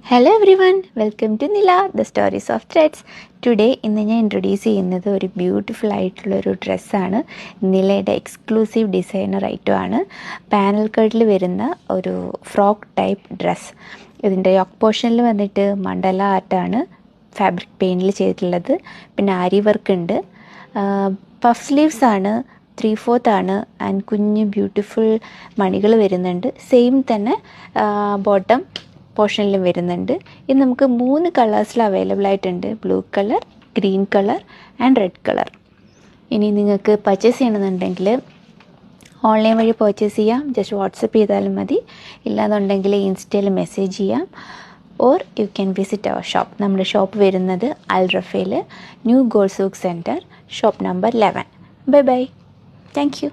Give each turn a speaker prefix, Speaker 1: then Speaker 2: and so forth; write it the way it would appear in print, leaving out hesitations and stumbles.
Speaker 1: Hello everyone, welcome to Nila the stories of threads. Today ഇന്ന് ഞാൻ introduce ചെയ്യുന്നത് ഒരു ബ്യൂട്ടിഫുൾ ആയിട്ടുള്ളൊരു ഡ്രസ്സാണ്. നിലയുടെ എക്സ്ക്ലൂസീവ് ഡിസൈനർ ഐറ്റമാണ്. പാനൽ കട്ടിൽ വരുന്ന ഒരു ഫ്രോക്ക് ടൈപ്പ് ഡ്രസ്സ്. ഇതിൻ്റെ യോക്ക് പോർഷനിൽ വന്നിട്ട് മണ്ഡല ആർട്ടാണ് ഫാബ്രിക് പെയിൻറ്റിൽ ചെയ്തിട്ടുള്ളത്. പിന്നെ ആരി വർക്ക് ഉണ്ട്. പഫ് സ്ലീവ്സ് ആണ്, 3/4 ആണ്. ആൻഡ് കുഞ്ഞ് ബ്യൂട്ടിഫുൾ മണികൾ വരുന്നുണ്ട്. സെയിം തന്നെ ബോട്ടം പോർഷനിലും വരുന്നുണ്ട്. ഇത് നമുക്ക് 3 കളേഴ്സിൽ അവൈലബിൾ ആയിട്ടുണ്ട്: blue colour, green colour and red colour. ഇനി നിങ്ങൾക്ക് പർച്ചേസ് ചെയ്യണമെന്നുണ്ടെങ്കിൽ ഓൺലൈൻ വഴി പർച്ചേസ് ചെയ്യാം. ജസ്റ്റ് വാട്സപ്പ് ചെയ്താലും മതി. ഇല്ലാന്നുണ്ടെങ്കിൽ ഇൻസ്റ്റയിൽ മെസ്സേജ് ചെയ്യാം. Or you can visit our shop. നമ്മുടെ ഷോപ്പ് വരുന്നത് Al Raffa, new gold souk centre, shop number 11. Bye bye. Thank U.